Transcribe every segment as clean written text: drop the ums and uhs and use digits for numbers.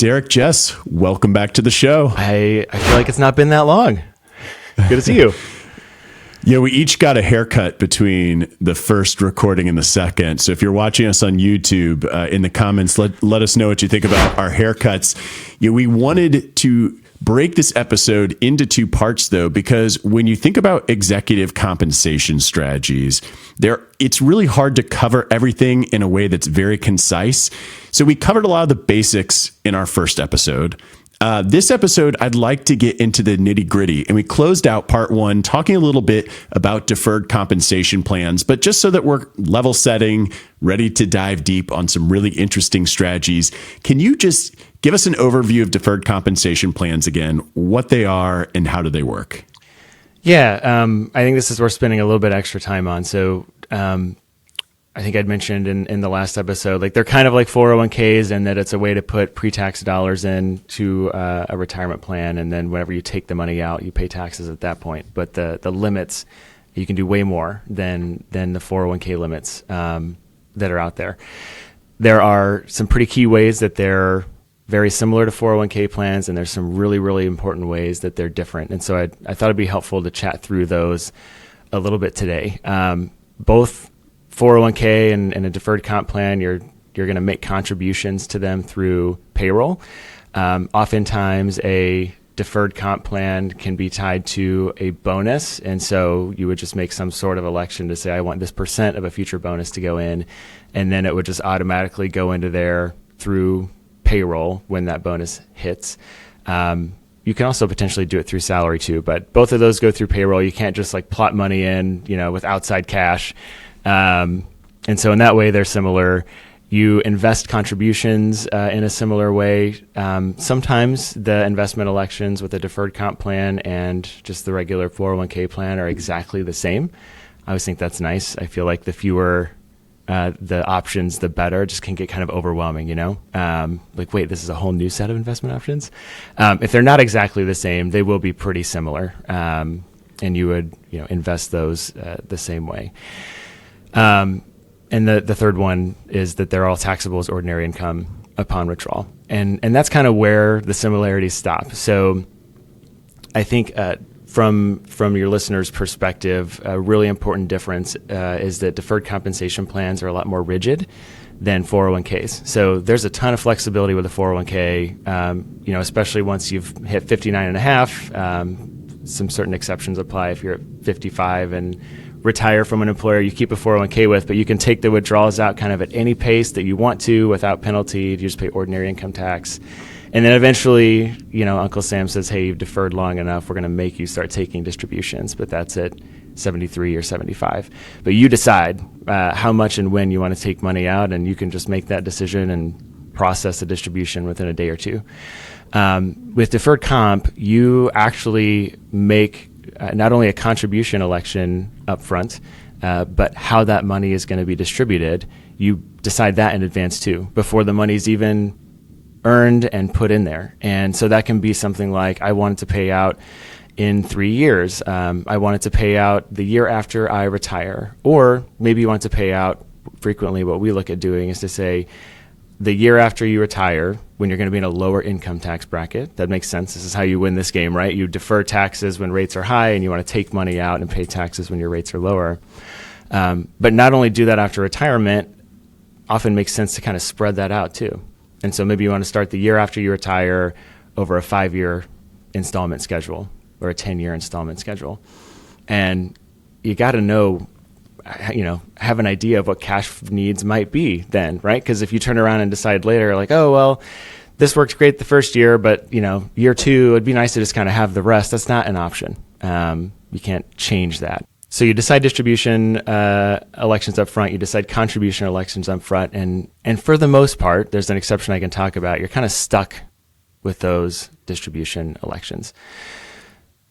Derek Jess, welcome back to the show. I feel like it's not been that long. Good to see you. Yeah, we each got a haircut between the first recording and the second. So if you're watching us on YouTube, in the comments, let us know what you think about our haircuts. We wanted to break this episode into two parts, though, because when you think about executive compensation strategies, it's really hard to cover everything in a way that's very concise. So we covered a lot of the basics in our first episode. This episode, I'd like to get into the nitty gritty, and we closed out part one talking a little bit about deferred compensation plans, but just so that we're level setting, ready to dive deep on some really interesting strategies. Can you just give us an overview of deferred compensation plans again, what they are and how do they work? Yeah, I think this is worth spending a little bit extra time on. So I think I'd mentioned in the last episode, like they're kind of like 401ks and that it's a way to put pre-tax dollars into a retirement plan. And then whenever you take the money out, you pay taxes at that point. But the limits, you can do way more than the 401k limits that are out there. There are some pretty key ways that they're very similar to 401k plans, and there's some really, really important ways that they're different. And so I thought it'd be helpful to chat through those a little bit today. Both 401k and a deferred comp plan, you're going to make contributions to them through payroll. Oftentimes, a deferred comp plan can be tied to a bonus, and so you would just make some sort of election to say, I want this % of a future bonus to go in, and then it would just automatically go into there through payroll when that bonus hits. You can also potentially do it through salary too, but both of those go through payroll. You can't just like plot money in, with outside cash. And so in that way, they're similar. You invest contributions in a similar way. Sometimes the investment elections with a deferred comp plan and just the regular 401k plan are exactly the same. I always think that's nice. I feel like the fewer the options, the better. It just can get kind of overwhelming, like, wait, this is a whole new set of investment options. If they're not exactly the same, they will be pretty similar. And you would, invest those the same way. And the third one is that they're all taxable as ordinary income upon withdrawal. And that's kind of where the similarities stop. So I think from your listener's perspective, a really important difference is that deferred compensation plans are a lot more rigid than 401ks. So there's a ton of flexibility with a 401k, especially once you've hit 59 and a half. Some certain exceptions apply if you're at 55 and retire from an employer you keep a 401k with, but you can take the withdrawals out kind of at any pace that you want to without penalty. You just pay ordinary income tax. And then eventually, Uncle Sam says, hey, you've deferred long enough. We're going to make you start taking distributions, but that's at 73 or 75. But you decide how much and when you want to take money out, and you can just make that decision and process a distribution within a day or two. With deferred comp, you actually make not only a contribution election up front, but how that money is going to be distributed. You decide that in advance too, before the money's even earned and put in there. And so that can be something like, I wanted to pay out in 3 years. I wanted to pay out the year after I retire. Or maybe you want to pay out, frequently what we look at doing is to say, the year after you retire, when you're going to be in a lower income tax bracket. That makes sense. This is how you win this game, right? You defer taxes when rates are high, and you want to take money out and pay taxes when your rates are lower. But not only do that after retirement, often makes sense to kind of spread that out too. And so maybe you want to start the year after you retire over a 5-year installment schedule or a 10-year installment schedule. And you got to know, have an idea of what cash needs might be then, right? Because if you turn around and decide later, like, oh, well, this worked great the first year, but, year two, it'd be nice to just kind of have the rest. That's not an option. You can't change that. So you decide distribution elections up front, you decide contribution elections up front, and for the most part, there's an exception I can talk about, you're kind of stuck with those distribution elections.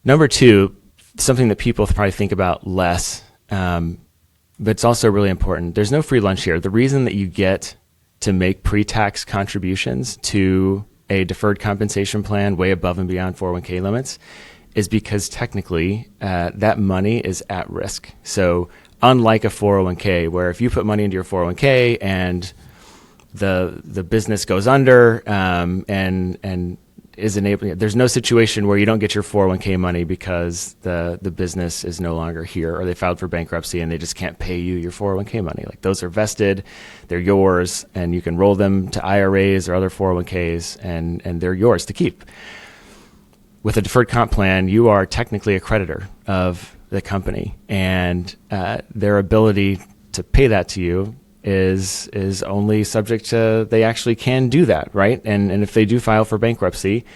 Number two, something that people probably think about less, but it's also really important. There's no free lunch here. The reason that you get to make pre-tax contributions to a deferred compensation plan way above and beyond 401k limits is because technically that money is at risk. So unlike a 401k, where if you put money into your 401k and the business goes under, and is enabling. There's no situation where you don't get your 401k money because the business is no longer here, or they filed for bankruptcy and they just can't pay you your 401k money. Like, those are vested, they're yours, and you can roll them to IRAs or other 401ks, and they're yours to keep. With a deferred comp plan, you are technically a creditor of the company, and their ability to pay that to you is only subject to, they actually can do that, right? And if they do file for bankruptcy,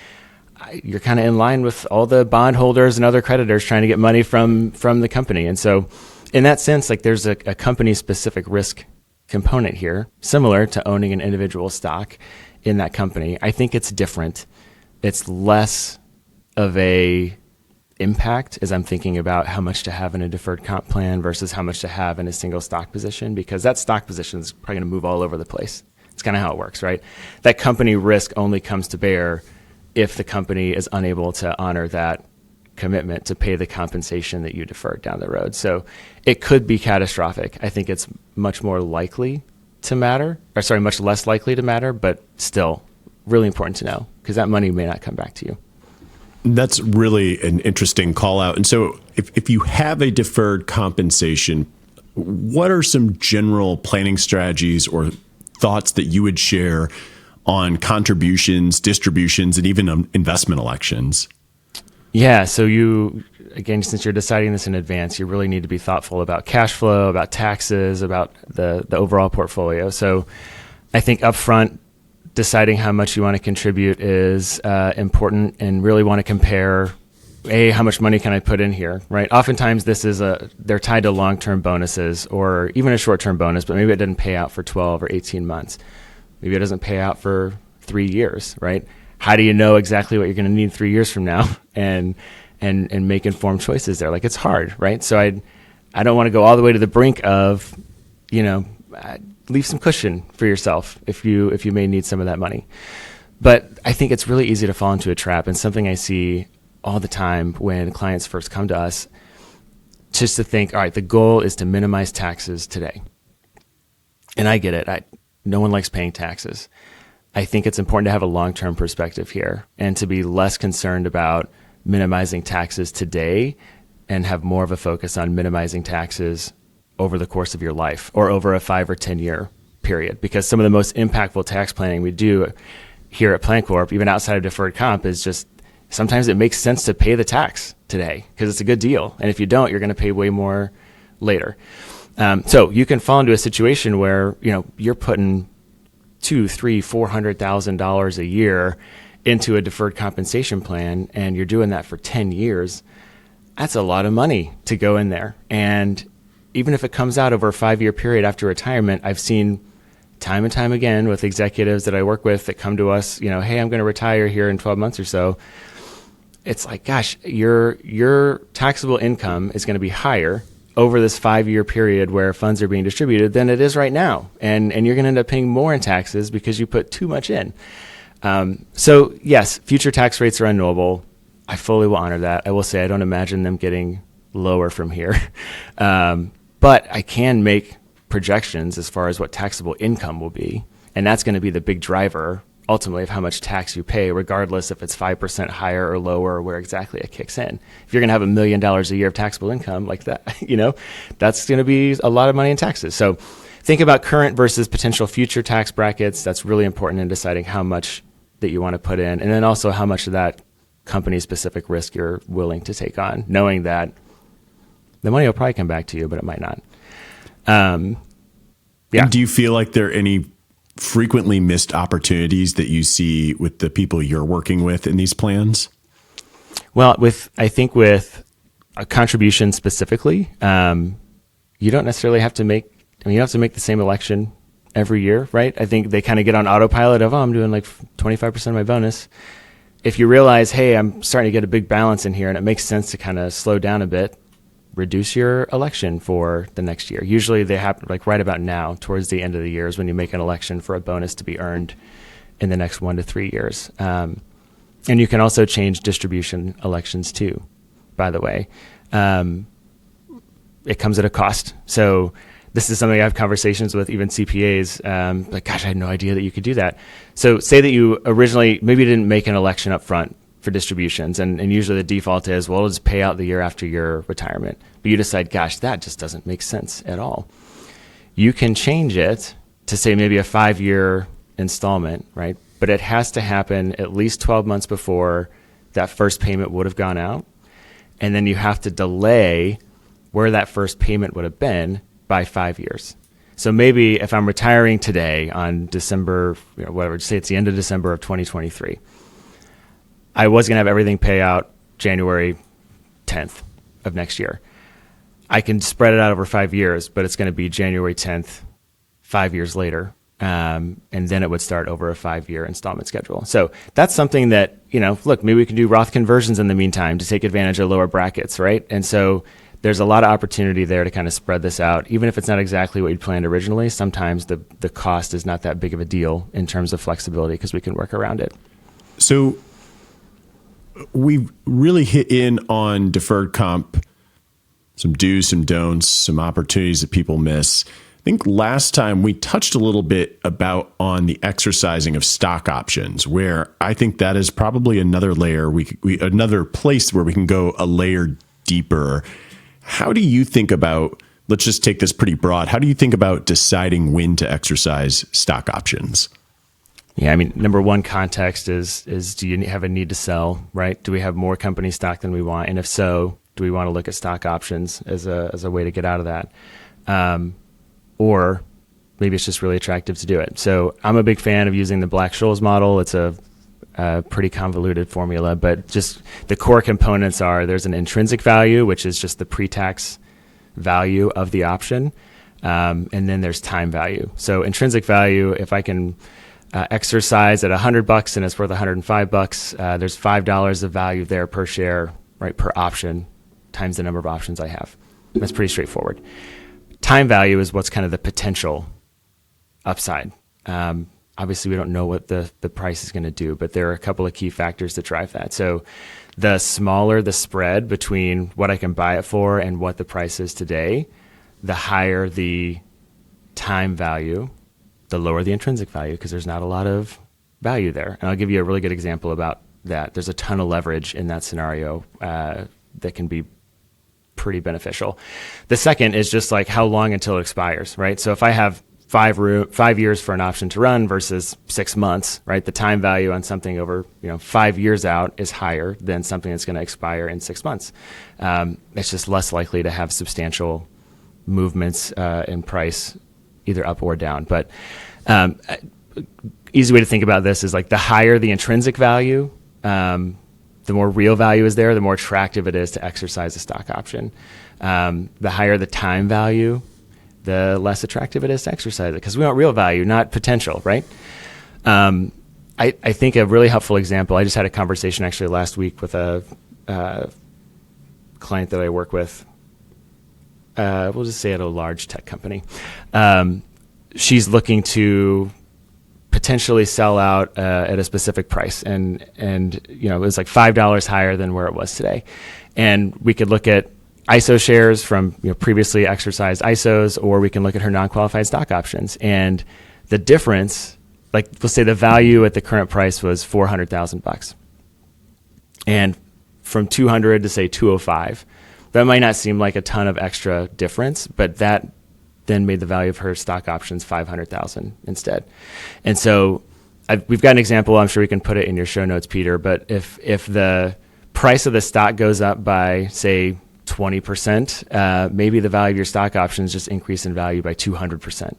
you're kind of in line with all the bondholders and other creditors trying to get money from the company. And so in that sense, like, there's a company specific risk component here, similar to owning an individual stock in that company. I think it's different. It's less of a impact as I'm thinking about how much to have in a deferred comp plan versus how much to have in a single stock position, because that stock position is probably going to move all over the place. It's kind of how it works, right? That company risk only comes to bear if the company is unable to honor that commitment to pay the compensation that you deferred down the road. So it could be catastrophic. I think it's much more likely to matter, much less likely to matter, but still really important to know, because that money may not come back to you. That's really an interesting call out. And so if you have a deferred compensation, what are some general planning strategies or thoughts that you would share on contributions, distributions, and even investment elections? Yeah. So again, since you're deciding this in advance, you really need to be thoughtful about cash flow, about taxes, about the overall portfolio. So I think upfront, deciding how much you want to contribute is important, and really want to compare, how much money can I put in here, right? Oftentimes they're tied to long-term bonuses or even a short-term bonus, but maybe it didn't pay out for 12 or 18 months. Maybe it doesn't pay out for 3 years, right? How do you know exactly what you're going to need 3 years from now and make informed choices there? Like, it's hard, right? So I don't want to go all the way to the brink of, leave some cushion for yourself if you may need some of that money. But I think it's really easy to fall into a trap, and something I see all the time when clients first come to us, just to think, all right, the goal is to minimize taxes today. And I get it. No one likes paying taxes. I think it's important to have a long-term perspective here and to be less concerned about minimizing taxes today and have more of a focus on minimizing taxes over the course of your life or over a 5 or 10 year period. Because some of the most impactful tax planning we do here at Plancorp, even outside of deferred comp, is just sometimes it makes sense to pay the tax today because it's a good deal. And if you don't, you're going to pay way more later. So you can fall into a situation where, you're putting $200,000, $300,000, $400,000 a year into a deferred compensation plan, and you're doing that for 10 years. That's a lot of money to go in there. And even if it comes out over a 5-year period after retirement, I've seen time and time again with executives that I work with that come to us, hey, I'm going to retire here in 12 months or so. It's like, gosh, your taxable income is going to be higher over this 5-year period where funds are being distributed than it is right now. And you're going to end up paying more in taxes because you put too much in. So yes, future tax rates are unknowable. I fully will honor that. I will say I don't imagine them getting lower from here. But I can make projections as far as what taxable income will be. And that's going to be the big driver, ultimately, of how much tax you pay, regardless if it's 5% higher or lower or where exactly it kicks in. If you're going to have $1 million a year of taxable income like that, that's going to be a lot of money in taxes. So think about current versus potential future tax brackets. That's really important in deciding how much that you want to put in. And then also how much of that company-specific risk you're willing to take on, knowing that the money will probably come back to you, but it might not. Yeah. Do you feel like there are any frequently missed opportunities that you see with the people you're working with in these plans? Well, I think with a contribution specifically, you don't necessarily have to make, you don't have to make the same election every year, right? I think they kind of get on autopilot of, I'm doing like 25% of my bonus. If you realize, hey, I'm starting to get a big balance in here and it makes sense to kind of slow down a bit, reduce your election for the next year. Usually they happen like right about now, towards the end of the year is when you make an election for a bonus to be earned in the next 1 to 3 years. And you can also change distribution elections too, by the way. It comes at a cost. So this is something I have conversations with even CPAs, like, gosh, I had no idea that you could do that. So say that you originally, maybe you didn't make an election up front for distributions. And usually the default is, well, it'll just pay out the year after your retirement. But you decide, gosh, that just doesn't make sense at all. You can change it to say maybe a 5-year installment, right? But it has to happen at least 12 months before that first payment would have gone out. And then you have to delay where that first payment would have been by 5 years. So maybe if I'm retiring today on December, whatever, say it's the end of December of 2023, I was going to have everything pay out January 10th of next year. I can spread it out over 5 years, but it's going to be January 10th, 5 years later. And then it would start over a 5-year installment schedule. So that's something that, look, maybe we can do Roth conversions in the meantime to take advantage of lower brackets, right? And so there's a lot of opportunity there to kind of spread this out. Even if it's not exactly what you planned originally, sometimes the cost is not that big of a deal in terms of flexibility because we can work around it. So we've really hit in on deferred comp, some do's, some don'ts, some opportunities that people miss. I think last time we touched a little bit on the exercising of stock options, where I think that is probably another layer, another place where we can go a layer deeper. How do you think about, let's just take this pretty broad, how do you think about deciding when to exercise stock options? Yeah, I mean, number one context is do you have a need to sell, right? Do we have more company stock than we want? And if so, do we want to look at stock options as a way to get out of that? Or maybe it's just really attractive to do it. So I'm a big fan of using the Black-Scholes model. It's a pretty convoluted formula, but just the core components are there's an intrinsic value, which is just the pre-tax value of the option. And then there's time value. So intrinsic value, if I can exercise at $100 and it's worth $105, there's $5 of value there per share, right, per option times the number of options I have. That's pretty straightforward. Time value is what's kind of the potential upside. Obviously, we don't know what the price is going to do, but there are a couple of key factors that drive that. So the smaller the spread between what I can buy it for and what the price is today, the higher the time value, the lower the intrinsic value, because there's not a lot of value there. And I'll give you a really good example about that. There's a ton of leverage in that scenario that can be pretty beneficial. The second is just like how long until it expires, right? So if I have 5 years for an option to run versus 6 months, right? The time value on something over 5 years out is higher than something that's going to expire in 6 months. It's just less likely to have substantial movements in price, either up or down. But easy way to think about this is like the higher the intrinsic value, the more real value is there, the more attractive it is to exercise a stock option. The higher the time value, the less attractive it is to exercise it, because we want real value, not potential, right? I think a really helpful example, I just had a conversation actually last week with a client that I work with. We'll just say at a large tech company. She's looking to potentially sell out at a specific price, and it was like $5 higher than where it was today. And we could look at ISO shares from previously exercised ISOs, or we can look at her non-qualified stock options. And the difference, like let's say the value at the current price was $400,000, and from 200 to say 205, that might not seem like a ton of extra difference, but that then made the value of her stock options $500,000 instead. And so we've got an example. I'm sure we can put it in your show notes, Peter. But if the price of the stock goes up by say 20%, maybe the value of your stock options just increase in value by 200%.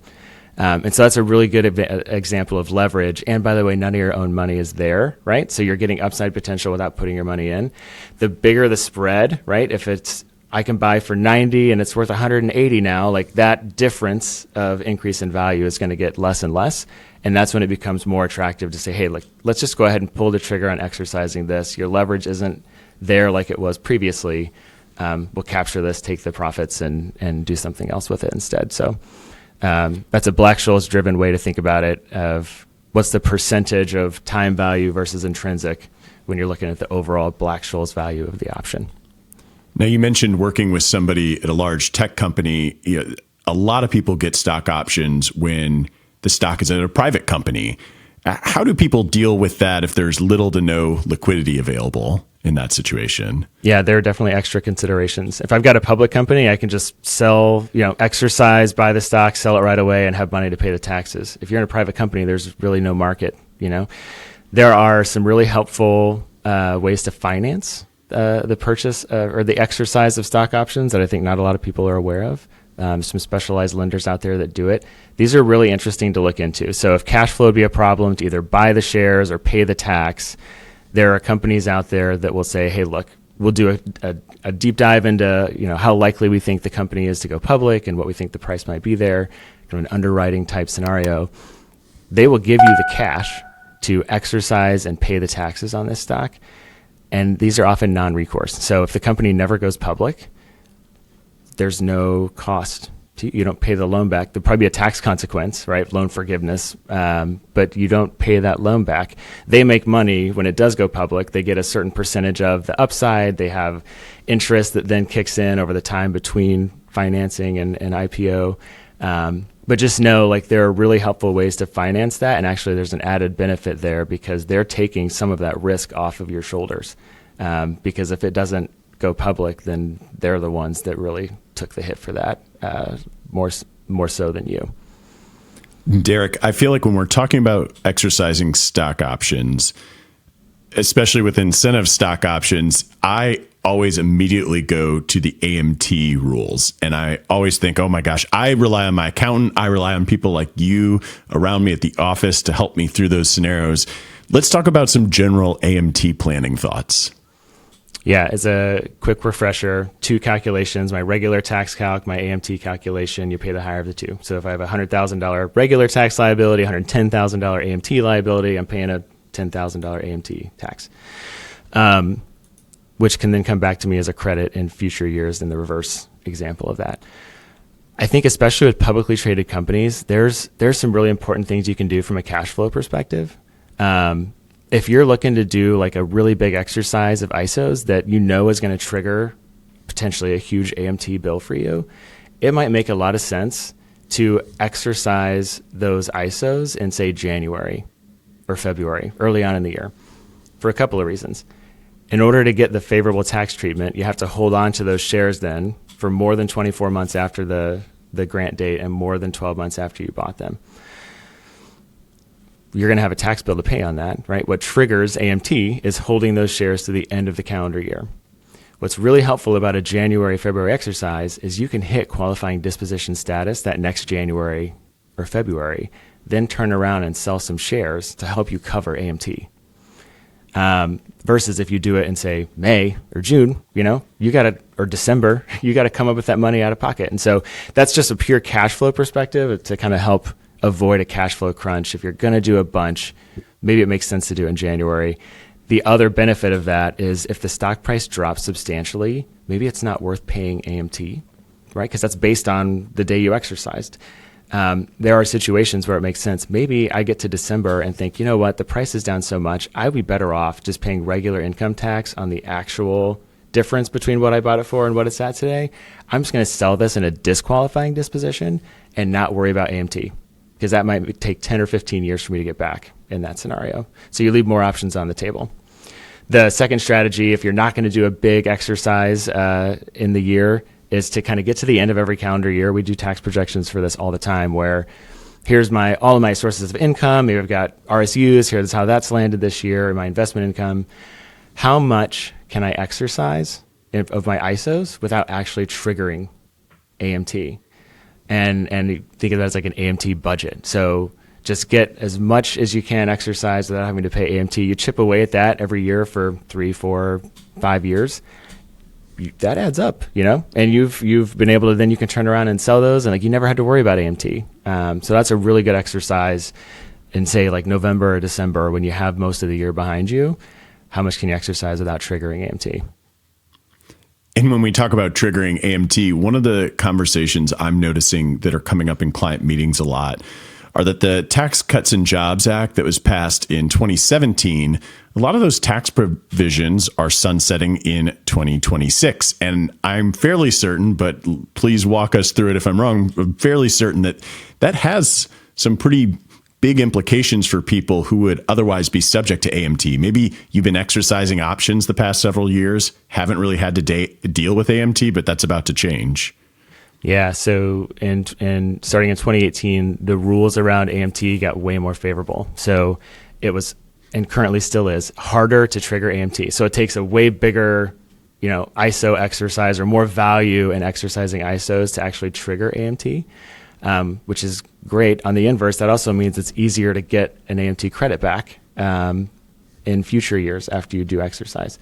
And so that's a really good example of leverage. And by the way, none of your own money is there, right? So you're getting upside potential without putting your money in. The bigger the spread, right? If I can buy for 90 and it's worth 180 now, like that difference of increase in value is going to get less and less. And that's when it becomes more attractive to say, hey, let's just go ahead and pull the trigger on exercising this. Your leverage isn't there like it was previously. We'll capture this, take the profits, and do something else with it instead. So that's a Black-Scholes driven way to think about it, of what's the percentage of time value versus intrinsic when you're looking at the overall Black-Scholes value of the option. Now, you mentioned working with somebody at a large tech company. a lot of people get stock options when the stock is in a private company. How do people deal with that if there's little to no liquidity available in that situation? Yeah, there are definitely extra considerations. If I've got a public company, I can just sell, exercise, buy the stock, sell it right away, and have money to pay the taxes. If you're in a private company, there's really no market. There are some really helpful ways to finance the purchase or the exercise of stock options that I think not a lot of people are aware of. Some specialized lenders out there that do it. These are really interesting to look into. So if cash flow would be a problem to either buy the shares or pay the tax, there are companies out there that will say, hey, look, we'll do a deep dive into how likely we think the company is to go public and what we think the price might be there, kind of an underwriting type scenario. They will give you the cash to exercise and pay the taxes on this stock. And these are often non-recourse. So if the company never goes public, there's no cost. You don't pay the loan back. There'll probably be a tax consequence, right? Loan forgiveness, but you don't pay that loan back. They make money when it does go public. They get a certain percentage of the upside. They have interest that then kicks in over the time between financing and IPO. But just know, there are really helpful ways to finance that. And actually, there's an added benefit there because they're taking some of that risk off of your shoulders. Because if it doesn't go public, then they're the ones that really took the hit for that, more so than you. Derek, I feel like when we're talking about exercising stock options, especially with incentive stock options, I always immediately go to the AMT rules. And I always think, oh my gosh, I rely on my accountant. I rely on people like you around me at the office to help me through those scenarios. Let's talk about some general AMT planning thoughts. Yeah, as a quick refresher, 2 calculations, my regular tax calc, my AMT calculation, you pay the higher of the 2. So if I have a $100,000 regular tax liability, $110,000 AMT liability, I'm paying a $10,000 AMT tax, which can then come back to me as a credit in future years in the reverse example of that. I think especially with publicly traded companies, there's some really important things you can do from a cash flow perspective. If you're looking to do a really big exercise of ISOs that is going to trigger potentially a huge AMT bill for you, it might make a lot of sense to exercise those ISOs in, say, January or February, early on in the year, for a couple of reasons. In order to get the favorable tax treatment, you have to hold on to those shares then for more than 24 months after the grant date and more than 12 months after you bought them. You're going to have a tax bill to pay on that, right? What triggers AMT is holding those shares to the end of the calendar year. What's really helpful about a January, February exercise is you can hit qualifying disposition status that next January or February, then turn around and sell some shares to help you cover AMT. Versus if you do it in, say, May or June, or December, you got to come up with that money out of pocket. And so that's just a pure cash flow perspective to kind of help avoid a cash flow crunch. If you're going to do a bunch, maybe it makes sense to do it in January. The other benefit of that is if the stock price drops substantially, maybe it's not worth paying AMT, right? Because that's based on the day you exercised. There are situations where it makes sense. Maybe I get to December and think, you know what, the price is down so much, I'd be better off just paying regular income tax on the actual difference between what I bought it for and what it's at today. I'm just going to sell this in a disqualifying disposition and not worry about AMT. Because that might take 10 or 15 years for me to get back in that scenario. So you leave more options on the table. The second strategy, if you're not going to do a big exercise in the year, is to kind of get to the end of every calendar year. We do tax projections for this all the time, where here's all of my sources of income. Maybe I've got RSUs. Here's how that's landed this year, my investment income. How much can I exercise of my ISOs without actually triggering AMT? And think of that as like an AMT budget. So just get as much as you can exercise without having to pay AMT. You chip away at that every year for 3, 4, 5 years. That adds up, and you've been able to, then you can turn around and sell those, and you never had to worry about AMT. So that's a really good exercise in, say, November or December, when you have most of the year behind you. How much can you exercise without triggering AMT? And when we talk about triggering AMT, one of the conversations I'm noticing that are coming up in client meetings a lot are that the Tax Cuts and Jobs Act that was passed in 2017, a lot of those tax provisions are sunsetting in 2026. And I'm fairly certain, but please walk us through it if I'm wrong, I'm fairly certain that that has some pretty big implications for people who would otherwise be subject to AMT. Maybe you've been exercising options the past several years, haven't really had to deal with AMT, but that's about to change. Yeah. So, and starting in 2018, the rules around AMT got way more favorable. So it was, and currently still is, harder to trigger AMT. So it takes a way bigger, ISO exercise or more value in exercising ISOs to actually trigger AMT, which is great. On the inverse, that also means it's easier to get an AMT credit back in future years after you do exercise.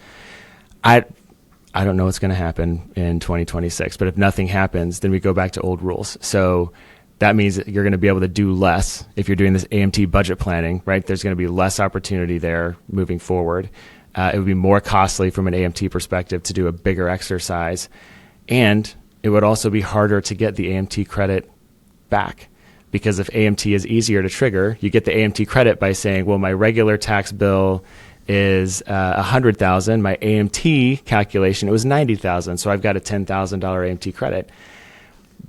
I don't know what's going to happen in 2026, but if nothing happens, then we go back to old rules. So that means that you're going to be able to do less if you're doing this AMT budget planning, right? There's going to be less opportunity there moving forward. It would be more costly from an AMT perspective to do a bigger exercise. And it would also be harder to get the AMT credit back, because if AMT is easier to trigger, you get the AMT credit by saying, well, my regular tax bill is $100,000. My AMT calculation, it was $90,000. So I've got a $10,000 AMT credit.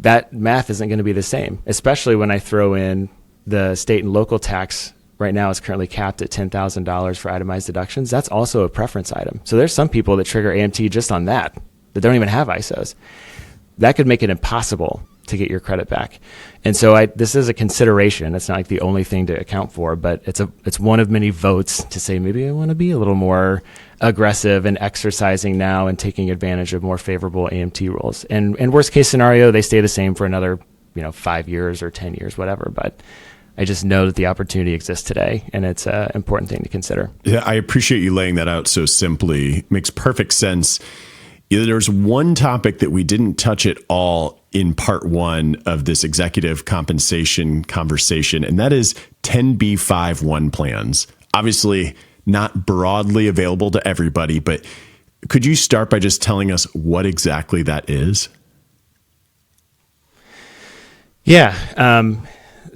That math isn't going to be the same, especially when I throw in the state and local tax. Right now is currently capped at $10,000 for itemized deductions. That's also a preference item. So there's some people that trigger AMT just on that don't even have ISOs. That could make it impossible to get your credit back. And so this is a consideration. It's not like the only thing to account for, but it's one of many votes to say, maybe I want to be a little more aggressive in exercising now and taking advantage of more favorable AMT rules. And worst case scenario, they stay the same for another, 5 years or 10 years, whatever. But I just know that the opportunity exists today, and it's an important thing to consider. Yeah, I appreciate you laying that out so simply. It makes perfect sense. There's one topic that we didn't touch at all in part one of this executive compensation conversation, and that is 10b5-1 plans. Obviously, not broadly available to everybody, but could you start by just telling us what exactly that is? Yeah.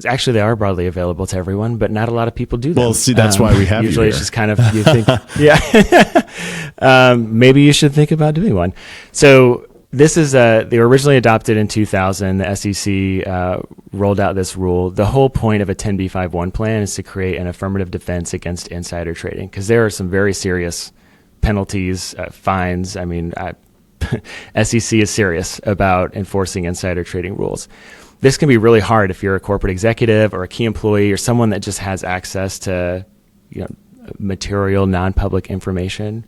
Actually, they are broadly available to everyone, but not a lot of people do them. Well, see, that's why we have usually you it's just kind of, you think, yeah, maybe you should think about doing one. So this is, they were originally adopted in 2000. The SEC rolled out this rule. The whole point of a 10b5-1 plan is to create an affirmative defense against insider trading, because there are some very serious penalties, fines. I mean, SEC is serious about enforcing insider trading rules. This can be really hard if you're a corporate executive or a key employee or someone that just has access to, material, non-public information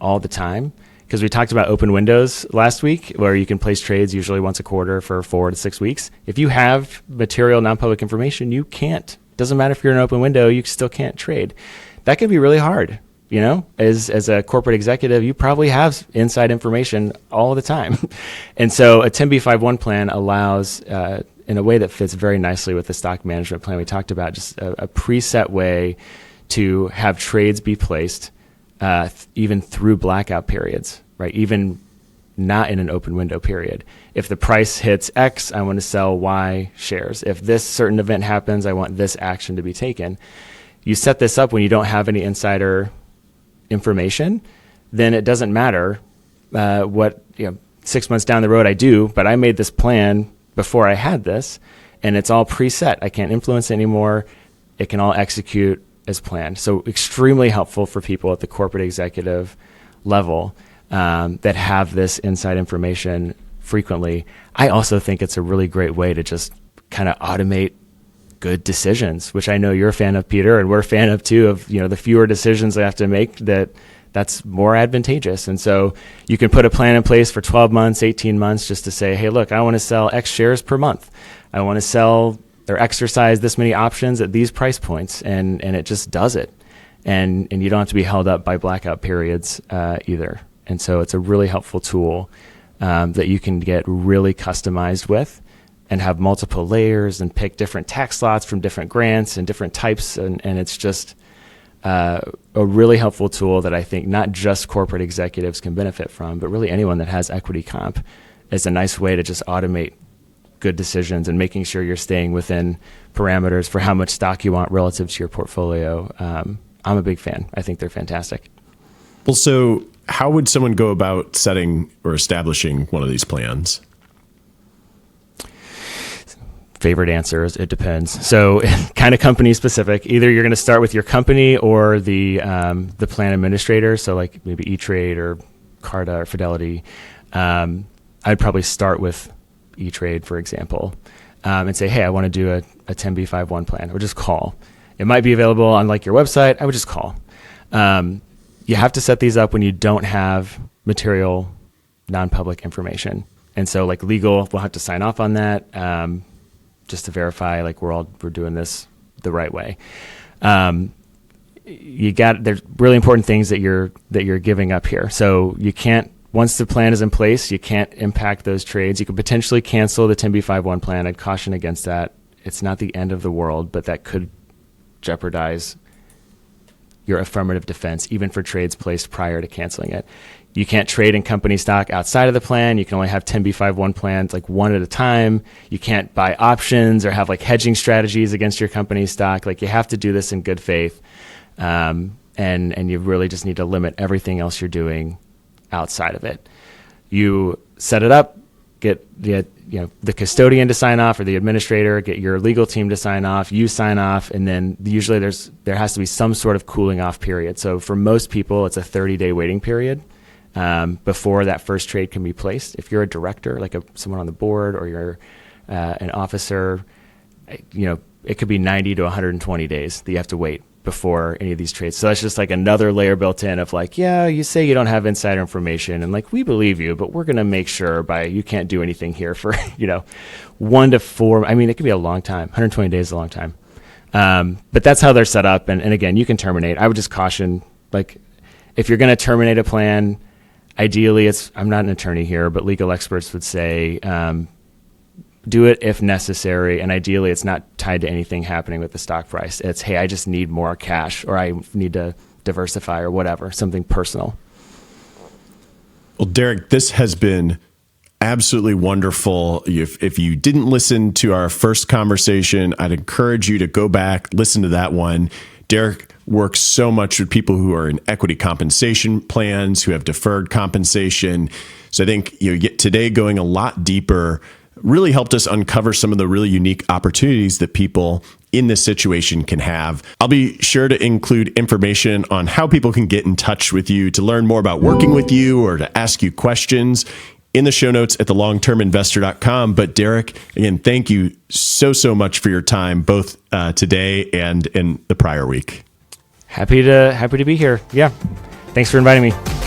all the time. Because we talked about open windows last week, where you can place trades usually once a quarter for 4 to 6 weeks. If you have material, non-public information, you can't. Doesn't matter if you're in an open window, you still can't trade. That can be really hard. As a corporate executive, you probably have inside information all the time. And so a 10b5-1 plan allows, in a way that fits very nicely with the stock management plan we talked about, just a preset way to have trades be placed even through blackout periods, right? Even not in an open window period. If the price hits X, I want to sell Y shares. If this certain event happens, I want this action to be taken. You set this up when you don't have any insider information, then it doesn't matter what 6 months down the road I do, but I made this plan before I had this, and it's all preset. I can't influence it anymore. It can all execute as planned. So extremely helpful for people at the corporate executive level that have this inside information frequently. I also think it's a really great way to just kind of automate good decisions, which I know you're a fan of, Peter, and we're a fan of too, of the fewer decisions I have to make, that's more advantageous. And so you can put a plan in place for 12 months, 18 months, just to say, hey, look, I want to sell X shares per month. I want to sell or exercise this many options at these price points, and it just does it. And you don't have to be held up by blackout periods either. And so it's a really helpful tool that you can get really customized with, and have multiple layers and pick different tax slots from different grants and different types. And it's just a really helpful tool that I think not just corporate executives can benefit from, but really anyone that has equity comp is a nice way to just automate good decisions and making sure you're staying within parameters for how much stock you want relative to your portfolio. I'm a big fan. I think they're fantastic. Well, so how would someone go about setting or establishing one of these plans? Favorite answer is it depends. So kind of company specific. Either you're going to start with your company or the plan administrator. So like maybe E-Trade or Carta or Fidelity. I'd probably start with E-Trade, for example, and say, hey, I want to do a 10b5-1 plan. I would just call. It might be available on like your website. I would just call. You have to set these up when you don't have material, non-public information. And so like legal will have to sign off on that. Just to verify, like we're doing this the right way. There's really important things that you're giving up here. So you can't, once the plan is in place, you can't impact those trades. You could potentially cancel the 10b5-1 plan. I'd caution against that. It's not the end of the world, but that could jeopardize your affirmative defense, even for trades placed prior to canceling it. You can't trade in company stock outside of the plan. You can only have 10b5-1 plans like one at a time. You can't buy options or have like hedging strategies against your company stock. Like you have to do this in good faith. And you really just need to limit everything else you're doing outside of it. You set it up, get the custodian to sign off or the administrator, get your legal team to sign off, you sign off, and then usually there has to be some sort of cooling off period. So for most people, it's a 30-day waiting period before that first trade can be placed. If you're a director, like someone on the board, or you're an officer, it could be 90 to 120 days that you have to wait before any of these trades. So that's just like another layer built in of like, yeah, you say you don't have insider information and like, we believe you, but we're going to make sure you can't do anything here for, 1 to 4. I mean, it could be a long time. 120 days is a long time. But that's how they're set up. And again, you can terminate. I would just caution, like if you're going to terminate a plan, ideally I'm not an attorney here, but legal experts would say, do it if necessary, and ideally it's not tied to anything happening with the stock price. It's, hey, I just need more cash, or I need to diversify, or whatever, something personal. Well, Derek, this has been absolutely wonderful. If you didn't listen to our first conversation, I'd encourage you to go back, listen to that one. Derek works so much with people who are in equity compensation plans, who have deferred compensation. So I think today going a lot deeper really helped us uncover some of the really unique opportunities that people in this situation can have. I'll be sure to include information on how people can get in touch with you to learn more about working with you or to ask you questions in the show notes at thelongterminvestor.com. But Derek, again, thank you so much for your time, both today and in the prior week. Happy to be here. Yeah. Thanks for inviting me.